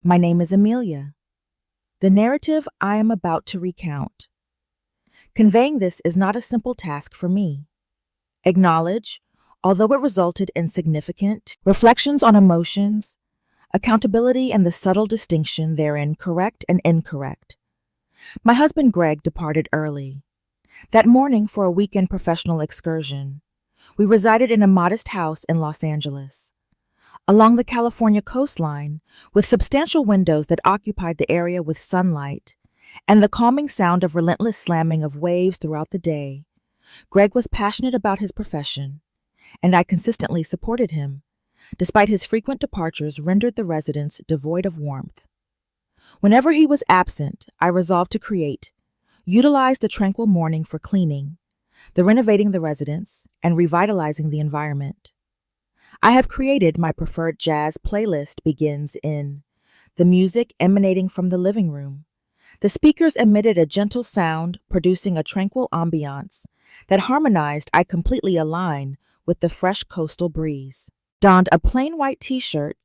My name is Amelia. The narrative I am about to recount. Conveying this is not a simple task for me. Acknowledge, although it resulted in significant reflections on emotions, accountability, and the subtle distinction therein correct and incorrect. My husband Greg departed early. That morning for a weekend professional excursion. We resided in a modest house in Los Angeles, along the California coastline, with substantial windows that occupied the area with sunlight, and the calming sound of relentless slamming of waves throughout the day. Greg was passionate about his profession, and I consistently supported him, despite his frequent departures rendered the residence devoid of warmth. Whenever he was absent, I resolved to utilize the tranquil morning for cleaning, the renovating the residence, and revitalizing the environment. I have created my preferred jazz playlist begins in the music emanating from the living room. The speakers emitted a gentle sound, producing a tranquil ambiance that harmonized I completely align with the fresh coastal breeze. Donned a plain white t-shirt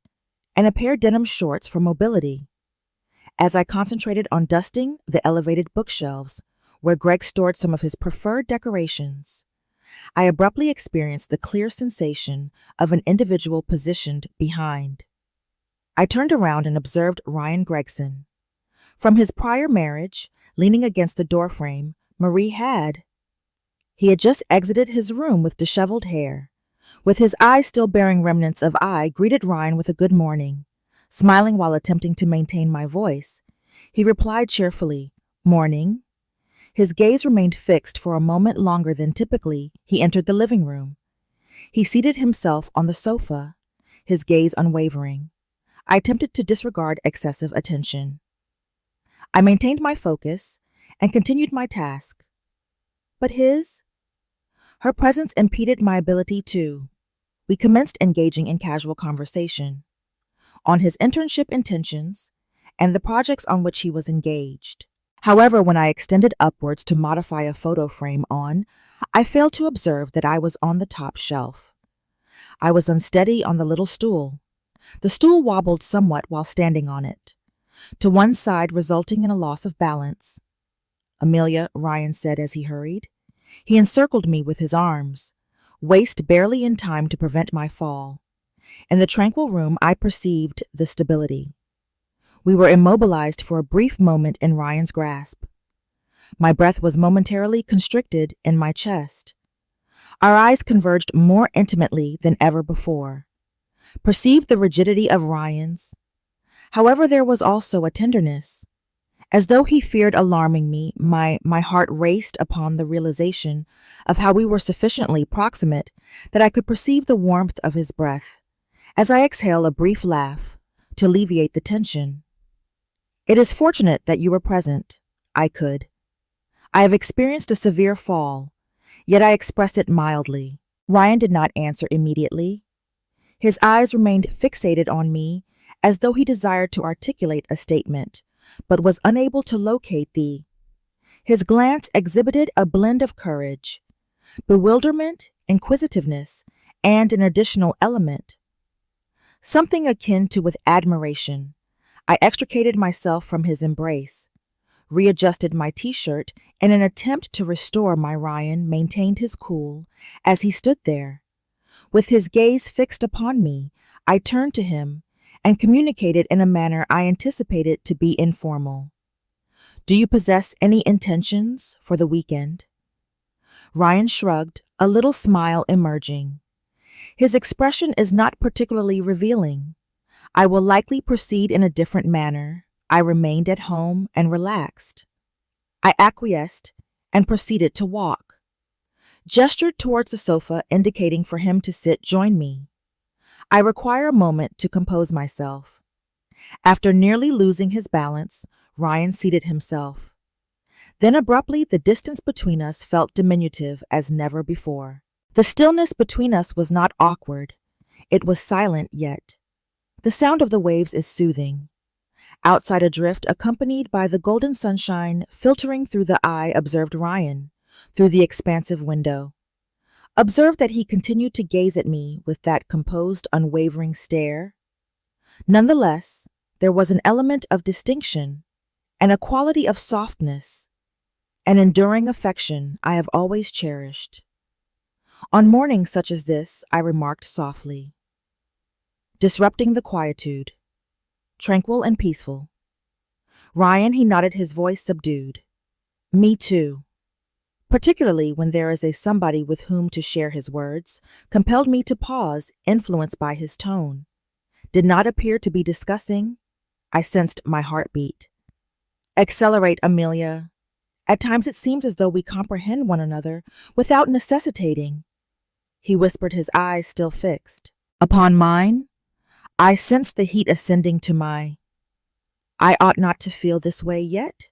and a pair of denim shorts for mobility. As I concentrated on dusting the elevated bookshelves where Greg stored some of his preferred decorations, I abruptly experienced the clear sensation of an individual positioned behind. I turned around and observed Ryan Gregson. From his prior marriage, leaning against the doorframe, Marie had. He had just exited his room with disheveled hair. With his eyes still bearing remnants of eye, greeted Ryan with a good morning. Smiling while attempting to maintain my voice, he replied cheerfully, "Morning." His gaze remained fixed for a moment longer than typically he entered the living room. He seated himself on the sofa, his gaze unwavering. I attempted to disregard excessive attention. I maintained my focus and continued my task. But her presence impeded my ability to. We commenced engaging in casual conversation on his internship intentions and the projects on which he was engaged. However, when I extended upwards to modify a photo frame I failed to observe that I was on the top shelf. I was unsteady on the little stool. The stool wobbled somewhat while standing on it, to one side resulting in a loss of balance. "Amelia," Ryan said as he hurried. He encircled me with his arms, waist barely in time to prevent my fall. In the tranquil room, I perceived the stability. We were immobilized for a brief moment in Ryan's grasp. My breath was momentarily constricted in my chest. Our eyes converged more intimately than ever before. Perceived the rigidity of Ryan's. However, there was also a tenderness. As though he feared alarming me, my heart raced upon the realization of how we were sufficiently proximate that I could perceive the warmth of his breath. As I exhale a brief laugh to alleviate the tension. "It is fortunate that you were present." I have experienced a severe fall, yet I expressed it mildly. Ryan did not answer immediately. His eyes remained fixated on me as though he desired to articulate a statement, but was unable to locate His glance exhibited a blend of courage, bewilderment, inquisitiveness, and an additional element, something akin to with admiration. I extricated myself from his embrace, readjusted my t-shirt, and in an attempt to restore my Ryan maintained his cool as he stood there. With his gaze fixed upon me, I turned to him and communicated in a manner I anticipated to be informal. "Do you possess any intentions for the weekend?" Ryan shrugged, a little smile emerging. His expression is not particularly revealing. I will likely proceed in a different manner. I remained at home and relaxed. I acquiesced and proceeded to walk. Gestured towards the sofa, indicating for him to join me. I require a moment to compose myself. After nearly losing his balance, Ryan seated himself. Then abruptly the distance between us felt diminutive as never before. The stillness between us was not awkward. It was silent yet. The sound of the waves is soothing. Outside a drift accompanied by the golden sunshine filtering through the eye observed Ryan through the expansive window. Observed that he continued to gaze at me with that composed, unwavering stare. Nonetheless, there was an element of distinction and a quality of softness, an enduring affection I have always cherished. On mornings such as this, I remarked softly, disrupting the quietude, tranquil and peaceful. Ryan, he nodded, his voice subdued. Me too. Particularly when there is a somebody with whom to share his words, compelled me to pause, influenced by his tone. Did not appear to be discussing. I sensed my heartbeat. Accelerate, Amelia. At times it seems as though we comprehend one another without necessitating. He whispered, his eyes still fixed upon mine. I sensed the heat ascending to my. I ought not to feel this way yet.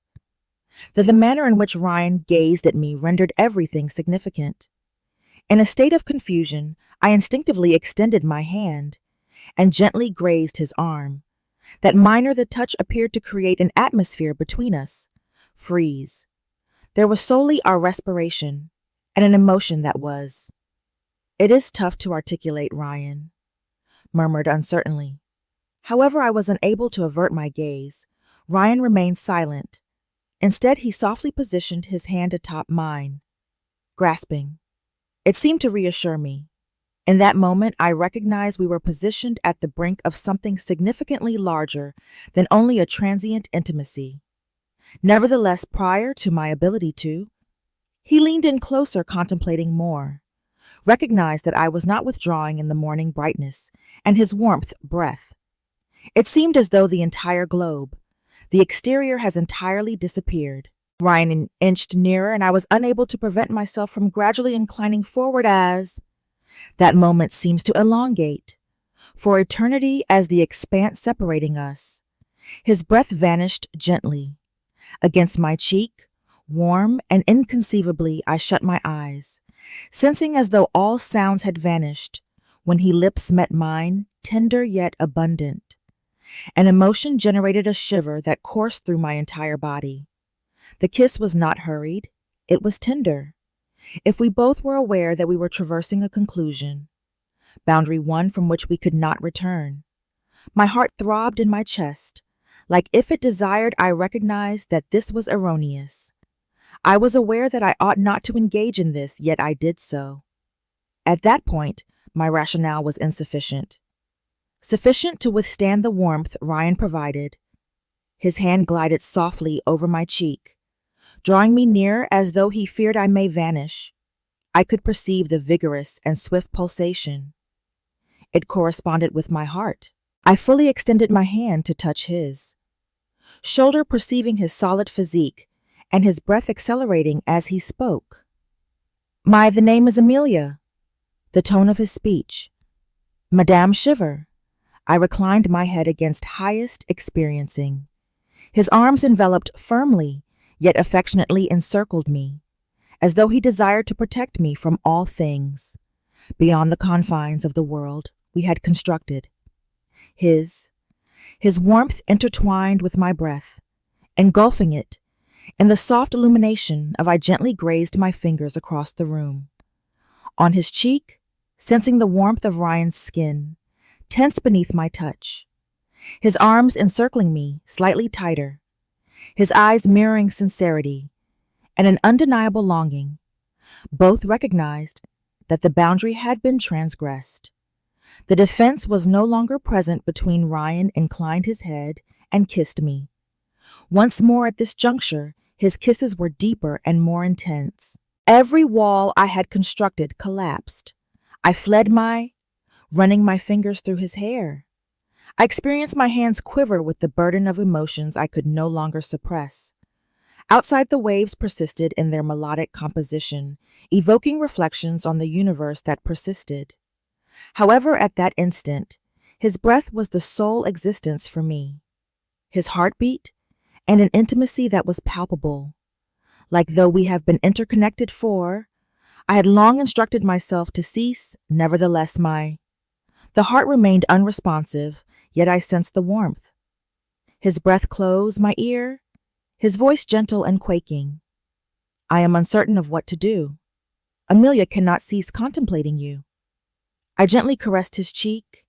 The manner in which Ryan gazed at me rendered everything significant. In a state of confusion, I instinctively extended my hand and gently grazed his arm. That minor the touch appeared to create an atmosphere between us. Freeze. There was solely our respiration and an emotion that was. It is tough to articulate, Ryan, murmured uncertainly. However, I was unable to avert my gaze. Ryan remained silent. Instead, he softly positioned his hand atop mine, grasping. It seemed to reassure me. In that moment, I recognized we were positioned at the brink of something significantly larger than only a transient intimacy. Nevertheless, prior to my ability to, he leaned in closer, contemplating more, recognized that I was not withdrawing in the morning brightness and his warmth breath. It seemed as though the entire globe, the exterior, has entirely disappeared. Ryan inched nearer, and I was unable to prevent myself from gradually inclining forward as that moment seems to elongate, for eternity, as the expanse separating us. His breath vanished gently. Against my cheek, warm and inconceivably, I shut my eyes, sensing as though all sounds had vanished, when his lips met mine, tender yet abundant. An emotion generated a shiver that coursed through my entire body. The kiss was not hurried, it was tender. If we both were aware that we were traversing a conclusion, boundary one from which we could not return. My heart throbbed in my chest. Like if it desired, I recognized that this was erroneous. I was aware that I ought not to engage in this, yet I did so. At that point, my rationale was insufficient. Sufficient to withstand the warmth Ryan provided. His hand glided softly over my cheek, drawing me near as though he feared I may vanish. I could perceive the vigorous and swift pulsation. It corresponded with my heart. I fully extended my hand to touch his shoulder, perceiving his solid physique and his breath accelerating as he spoke. The name is Amelia. The tone of his speech. Madame Shiver. I reclined my head against highest, experiencing. His arms enveloped firmly, yet affectionately encircled me, as though he desired to protect me from all things, beyond the confines of the world we had constructed. His warmth intertwined with my breath, engulfing it. In the soft illumination of I gently grazed my fingers across the room. On his cheek, sensing the warmth of Ryan's skin, tense beneath my touch. His arms encircling me slightly tighter, his eyes mirroring sincerity and an undeniable longing. Both recognized that the boundary had been transgressed. The defense was no longer present between. Ryan inclined his head and kissed me. Once more at this juncture, his kisses were deeper and more intense. Every wall I had constructed collapsed. I fled running my fingers through his hair. I experienced my hands quiver with the burden of emotions I could no longer suppress. Outside, the waves persisted in their melodic composition, evoking reflections on the universe that persisted. However, at that instant, his breath was the sole existence for me. His heartbeat, and an intimacy that was palpable. Like though we have been interconnected I had long instructed myself to cease, nevertheless the heart remained unresponsive, yet I sensed the warmth. His breath close my ear, his voice gentle and quaking. I am uncertain of what to do. Amelia cannot cease contemplating you. I gently caressed his cheek,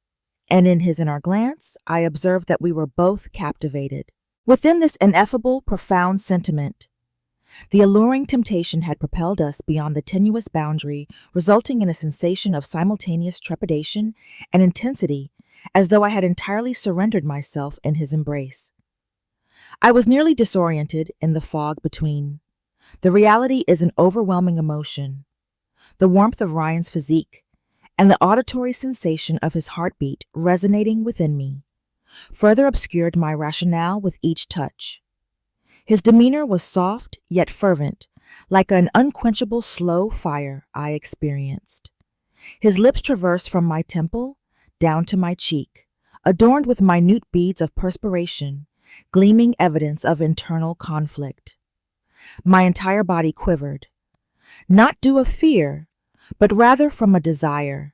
and in his inner glance, I observed that we were both captivated. Within this ineffable, profound sentiment, the alluring temptation had propelled us beyond the tenuous boundary, resulting in a sensation of simultaneous trepidation and intensity, as though I had entirely surrendered myself in his embrace. I was nearly disoriented in the fog between. The reality is an overwhelming emotion. The warmth of Ryan's physique and the auditory sensation of his heartbeat resonating within me further obscured my rationale with each touch. His demeanor was soft yet fervent, like an unquenchable slow fire I experienced. His lips traversed from my temple down to my cheek, adorned with minute beads of perspiration, gleaming evidence of internal conflict. My entire body quivered, not due of fear, but rather from a desire.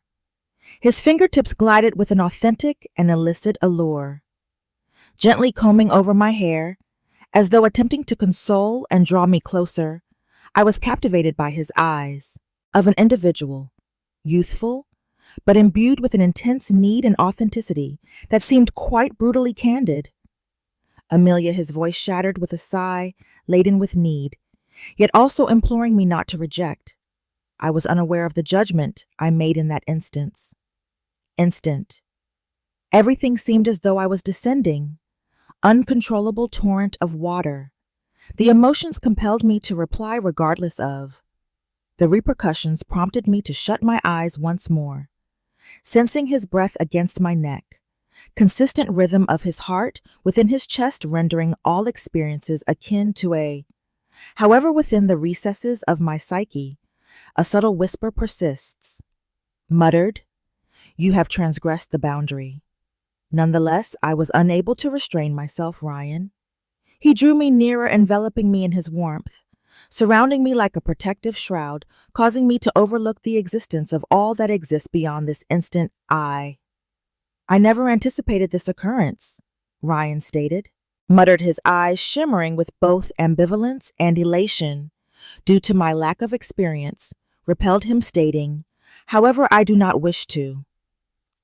His fingertips glided with an authentic and illicit allure, gently combing over my hair, as though attempting to console and draw me closer. I was captivated by his eyes, of an individual, youthful, but imbued with an intense need and authenticity that seemed quite brutally candid. Amelia, his voice shattered with a sigh laden with need, yet also imploring me not to reject. I was unaware of the judgment I made in that instance. Everything seemed as though I was descending, uncontrollable torrent of water. The emotions compelled me to reply regardless of. The repercussions prompted me to shut my eyes once more, sensing his breath against my neck, consistent rhythm of his heart within his chest rendering all experiences akin to a. However, within the recesses of my psyche, a subtle whisper persists. Muttered, "You have transgressed the boundary." Nonetheless, I was unable to restrain myself, Ryan. He drew me nearer, enveloping me in his warmth, surrounding me like a protective shroud, causing me to overlook the existence of all that exists beyond this instant I never anticipated this occurrence, Ryan stated, muttered, his eyes shimmering with both ambivalence and elation. Due to my lack of experience, repelled him, stating, "However, I do not wish to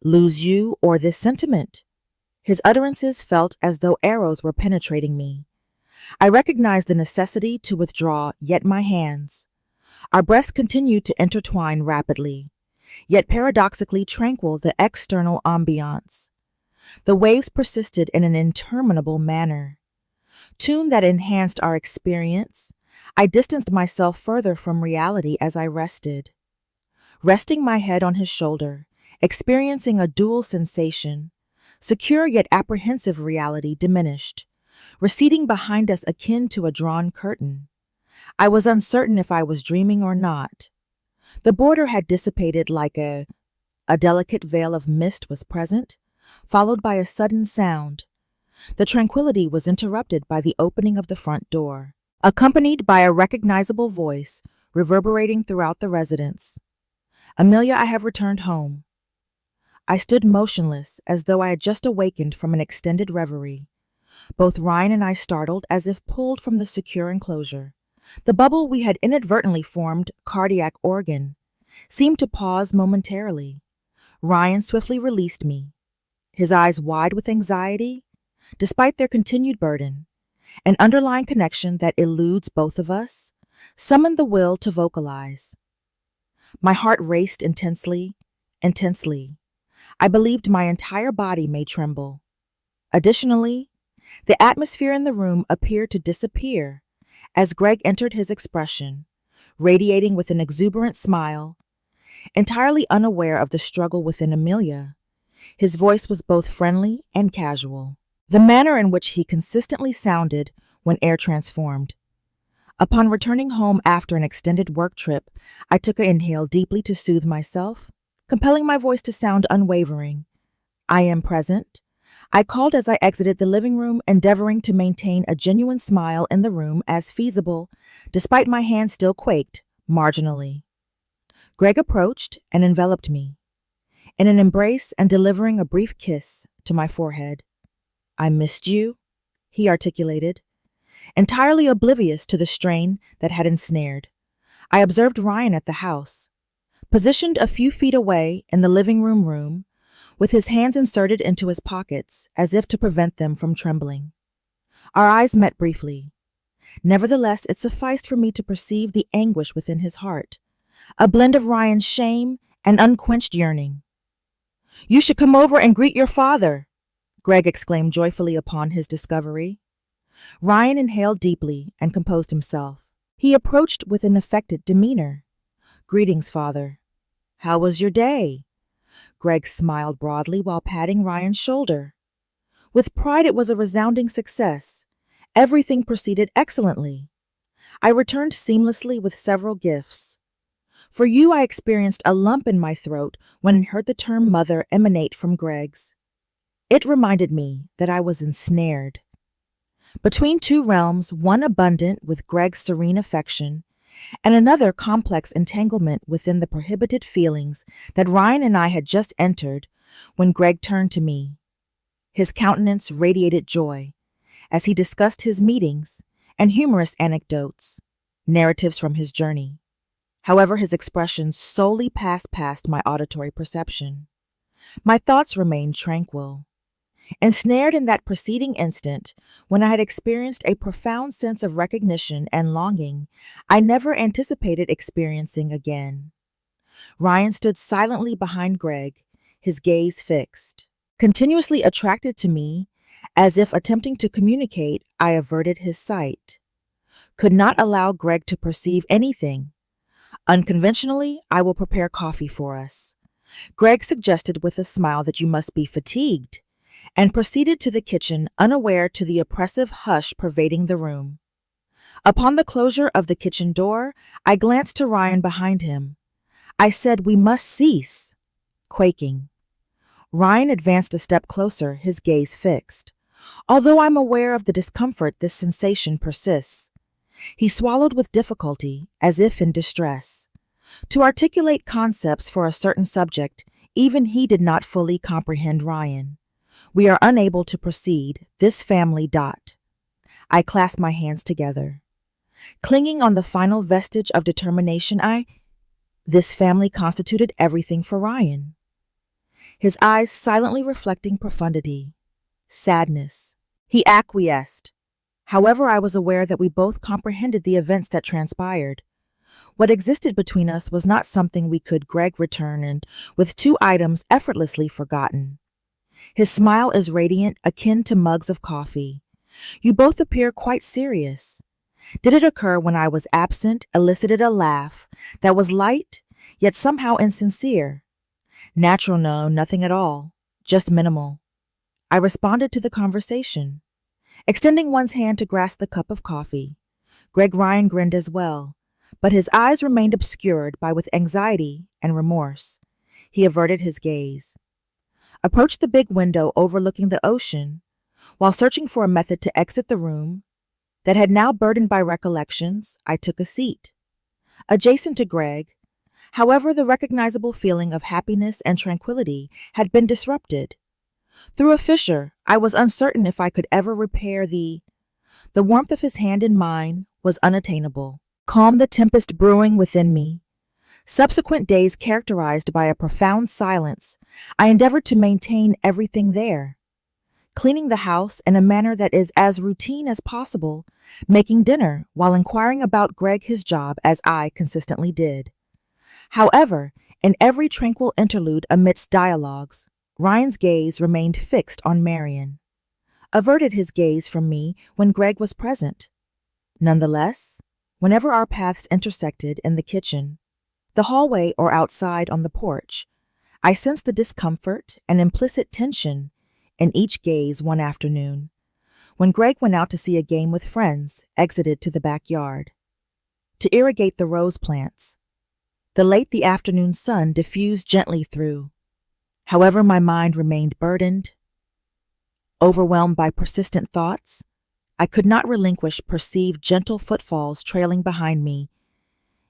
lose you or this sentiment." His utterances felt as though arrows were penetrating me. I recognized the necessity to withdraw, yet my hands. Our breaths continued to intertwine rapidly, yet paradoxically tranquil the external ambiance. The waves persisted in an interminable manner. Tune that enhanced our experience, I distanced myself further from reality as I rested. Resting my head on his shoulder, experiencing a dual sensation, secure yet apprehensive reality diminished, receding behind us akin to a drawn curtain. I was uncertain if I was dreaming or not. The border had dissipated like a delicate veil of mist was present, followed by a sudden sound. The tranquility was interrupted by the opening of the front door, accompanied by a recognizable voice reverberating throughout the residence. "Amelia, I have returned home." I stood motionless, as though I had just awakened from an extended reverie. Both Ryan and I startled as if pulled from the secure enclosure. The bubble we had inadvertently formed, cardiac organ, seemed to pause momentarily. Ryan swiftly released me, his eyes wide with anxiety, despite their continued burden. An underlying connection that eludes both of us summoned the will to vocalize. My heart raced intensely. I believed my entire body may tremble. Additionally, the atmosphere in the room appeared to disappear as Greg entered, his expression radiating with an exuberant smile. Entirely unaware of the struggle within Amelia, his voice was both friendly and casual, the manner in which he consistently sounded when air transformed. Upon returning home after an extended work trip, I took an inhale deeply to soothe myself, compelling my voice to sound unwavering. "I am present," I called as I exited the living room, endeavoring to maintain a genuine smile in the room as feasible, despite my hand still quaked marginally. Greg approached and enveloped me in an embrace and delivering a brief kiss to my forehead. "I missed you," he articulated, entirely oblivious to the strain that had ensnared. I observed Ryan at the house, positioned a few feet away in the living room, with his hands inserted into his pockets as if to prevent them from trembling. Our eyes met briefly. Nevertheless, it sufficed for me to perceive the anguish within his heart, a blend of Ryan's shame and unquenched yearning. "You should come over and greet your father," Greg exclaimed joyfully upon his discovery. Ryan inhaled deeply and composed himself. He approached with an affected demeanor. "Greetings, father. How was your day?" Greg smiled broadly while patting Ryan's shoulder. With pride, it was a resounding success. Everything proceeded excellently. I returned seamlessly with several gifts. For you, I experienced a lump in my throat when I heard the term mother emanate from Greg's. It reminded me that I was ensnared. Between two realms, one abundant with Greg's serene affection, and another complex entanglement within the prohibited feelings that Ryan and I had just entered, when Greg turned to me. His countenance radiated joy as he discussed his meetings and humorous anecdotes, narratives from his journey. However, his expressions solely passed past my auditory perception. My thoughts remained tranquil. Ensnared in that preceding instant, when I had experienced a profound sense of recognition and longing I never anticipated experiencing again. Ryan stood silently behind Greg, his gaze fixed. Continuously attracted to me, as if attempting to communicate, I averted his sight. Could not allow Greg to perceive anything. Unconventionally, "I will prepare coffee for us." Greg suggested with a smile that you must be fatigued, and proceeded to the kitchen unaware to the oppressive hush pervading the room. Upon the closure of the kitchen door, I glanced to Ryan behind him. I said, "We must cease," quaking. Ryan advanced a step closer, his gaze fixed. Although I'm aware of the discomfort this sensation persists, he swallowed with difficulty, as if in distress. To articulate concepts for a certain subject, even he did not fully comprehend Ryan. We are unable to proceed, this family. I clasped my hands together. Clinging on the final vestige of determination, this family constituted everything for Ryan. His eyes silently reflecting profundity, sadness. He acquiesced. However, I was aware that we both comprehended the events that transpired. What existed between us was not something we could Greg return and with two items effortlessly forgotten. His smile is radiant, akin to mugs of coffee. You both appear quite serious. Did it occur when I was absent, elicited a laugh that was light, yet somehow insincere? Natural, no, nothing at all, just minimal. I responded to the conversation, extending one's hand to grasp the cup of coffee. Greg Ryan grinned as well, but his eyes remained obscured by with anxiety and remorse. He averted his gaze. Approached the big window overlooking the ocean, while searching for a method to exit the room that had now burdened by recollections. I took a seat adjacent to Greg. However, the recognizable feeling of happiness and tranquility had been disrupted. Through a fissure, I was uncertain if I could ever repair the warmth of his hand in mine was unattainable. Calm the tempest brewing within me. Subsequent days characterized by a profound silence, I endeavored to maintain everything there. Cleaning the house in a manner that is as routine as possible, making dinner while inquiring about Greg his job as I consistently did. However, in every tranquil interlude amidst dialogues, Ryan's gaze remained fixed on Marion, averted his gaze from me when Greg was present. Nonetheless, whenever our paths intersected in the kitchen, the hallway, or outside on the porch, I sensed the discomfort and implicit tension in each gaze. One afternoon, when Greg went out to see a game with friends, exited to the backyard to irrigate the rose plants. The afternoon sun diffused gently through. However, my mind remained burdened, overwhelmed by persistent thoughts. I could not relinquish perceived gentle footfalls trailing behind me,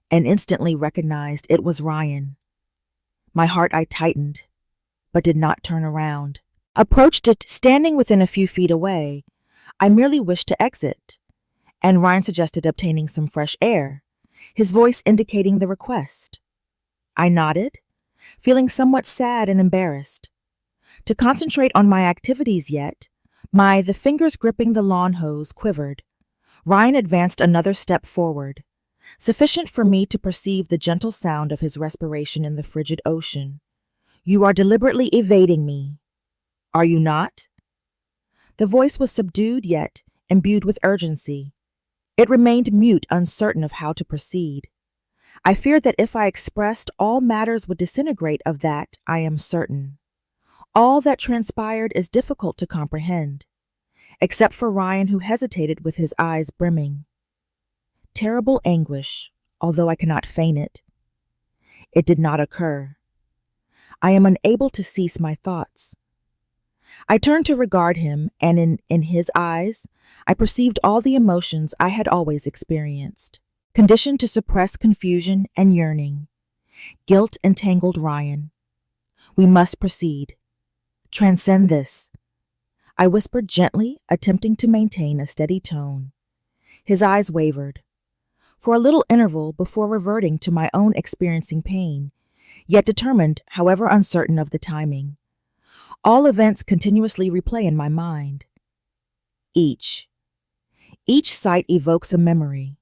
and instantly recognized it was Ryan. My heart I tightened, but did not turn around. Approached it, standing within a few feet away. I merely wished to exit, and Ryan suggested obtaining some fresh air, his voice indicating the request. I nodded, feeling somewhat sad and embarrassed. to concentrate on my activities yet, the fingers gripping the lawn hose quivered. Ryan advanced another step forward, sufficient for me to perceive the gentle sound of his respiration in the frigid ocean. "You are deliberately evading me, are you not?" The voice was subdued yet imbued with urgency. It remained mute, uncertain of how to proceed. I feared that if I expressed, all matters would disintegrate. Of that I am certain. All that transpired is difficult to comprehend, except for Ryan, who hesitated with his eyes brimming. Terrible anguish, although I cannot feign it. It did not occur. I am unable to cease my thoughts. I turned to regard him, and in his eyes, I perceived all the emotions I had always experienced, conditioned to suppress confusion and yearning. Guilt entangled Ryan. "We must proceed. Transcend this," I whispered gently, attempting to maintain a steady tone. His eyes wavered, for a little interval before reverting to my own experiencing pain, yet determined, however uncertain of the timing. All events continuously replay in my mind. Each sight evokes a memory.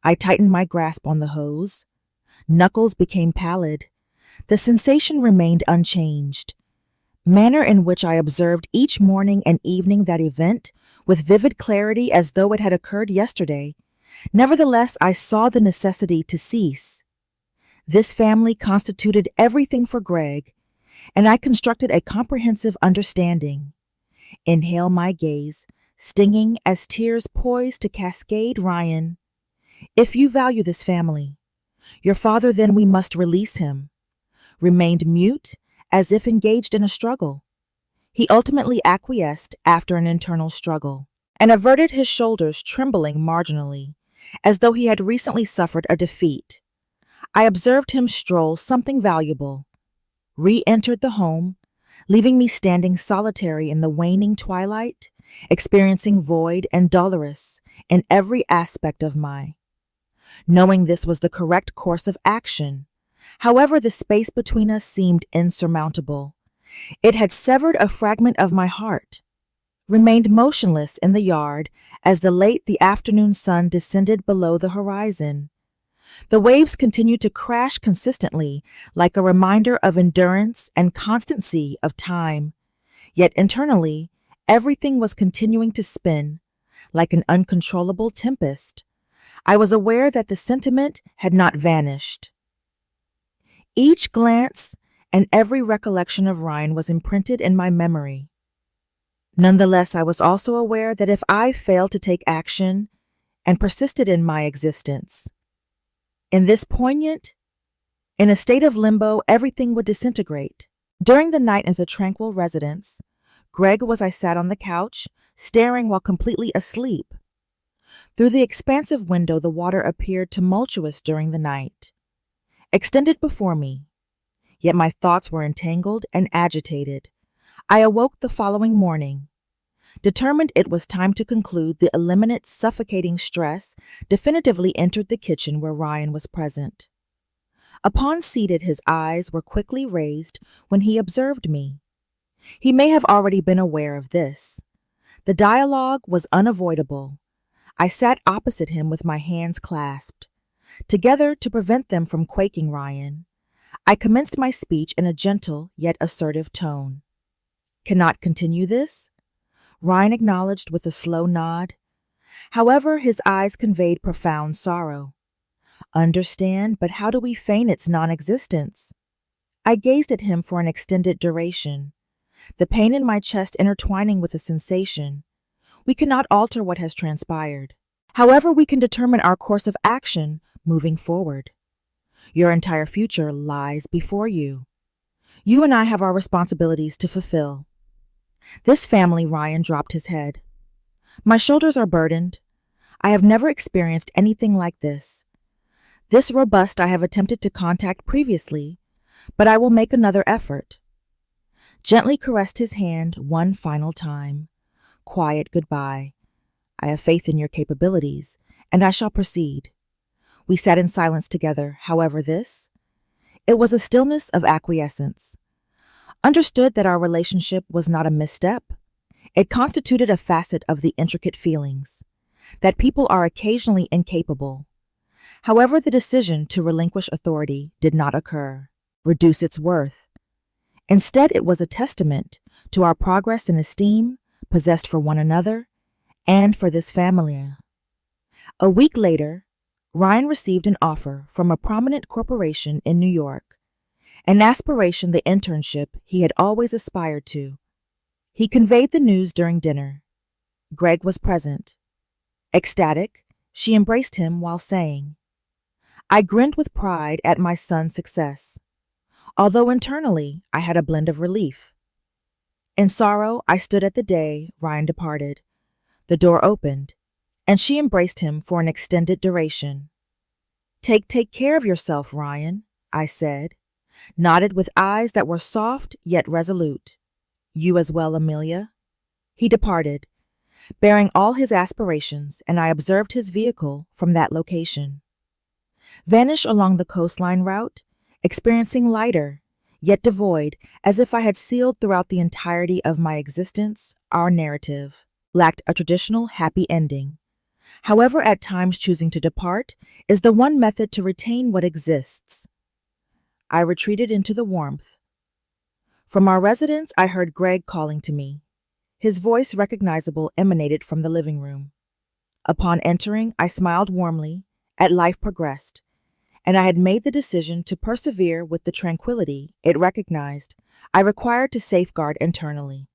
I tightened my grasp on the hose. Knuckles became pallid. The sensation remained unchanged. Manner in which I observed each morning and evening that event with vivid clarity as though it had occurred yesterday. Nevertheless, I saw the necessity to cease. This family constituted everything for Greg, and I constructed a comprehensive understanding. Inhale my gaze, stinging as tears poised to cascade. "Ryan, if you value this family, your father, then we must release him," remained mute as if engaged in a struggle. He ultimately acquiesced after an internal struggle, and averted his shoulders, trembling marginally, as though he had recently suffered a defeat. I observed him stroll something valuable, re-entered the home, leaving me standing solitary in the waning twilight, experiencing void and dolorous in every aspect of knowing this was the correct course of action. However, the space between us seemed insurmountable. It had severed a fragment of my heart, remained motionless in the yard as the afternoon sun descended below the horizon. The waves continued to crash consistently, like a reminder of endurance and constancy of time. Yet internally, everything was continuing to spin, like an uncontrollable tempest. I was aware that the sentiment had not vanished. Each glance and every recollection of Ryan was imprinted in my memory. Nonetheless, I was also aware that if I failed to take action and persisted in my existence, in a state of limbo, everything would disintegrate. During the night in the tranquil residence, I sat on the couch, staring while completely asleep. Through the expansive window, the water appeared tumultuous during the night, extended before me, yet my thoughts were entangled and agitated. I awoke the following morning, determined it was time to conclude the eliminate suffocating stress, definitively entered the kitchen where Ryan was present. Upon seated, his eyes were quickly raised when he observed me. He may have already been aware of this. The dialogue was unavoidable. I sat opposite him with my hands clasped. Together, to prevent them from quaking Ryan, I commenced my speech in a gentle yet assertive tone. "Cannot continue this?" Ryan acknowledged with a slow nod. However, his eyes conveyed profound sorrow. "Understand, but how do we feign its non-existence?" I gazed at him for an extended duration, the pain in my chest intertwining with the sensation. We cannot alter what has transpired. However, we can determine our course of action moving forward. Your entire future lies before you. You and I have our responsibilities to fulfill. This family," Ryan dropped his head. "My shoulders are burdened. I have never experienced anything like this. This robust I have attempted to contact previously, but I will make another effort." Gently caressed his hand one final time. "Quiet goodbye. I have faith in your capabilities, and I shall proceed." We sat in silence together. However, it was a stillness of acquiescence. understood that our relationship was not a misstep. It constituted a facet of the intricate feelings, that people are occasionally incapable. However, the decision to relinquish authority did not occur, reduce its worth. Instead, it was a testament to our progress and esteem possessed for one another and for this family. A week later, Ryan received an offer from a prominent corporation in New York, an aspiration, the internship he had always aspired to. He conveyed the news during dinner. Greg was present. Ecstatic, she embraced him while saying, "I grinned with pride at my son's success, although internally I had a blend of relief. In sorrow, I stood at the day Ryan departed. The door opened, and she embraced him for an extended duration. Take care of yourself, Ryan," I said, nodded with eyes that were soft yet resolute. "You as well, Amelia." He departed, bearing all his aspirations, and I observed his vehicle from that location vanish along the coastline route, experiencing lighter, yet devoid, as if I had sealed throughout the entirety of my existence. Our narrative lacked a traditional happy ending. However, at times choosing to depart is the one method to retain what exists. I retreated into the warmth. From our residence, I heard Greg calling to me. His voice, recognizable, emanated from the living room. Upon entering, I smiled warmly at life progressed, and I had made the decision to persevere with the tranquility it recognized I required to safeguard internally.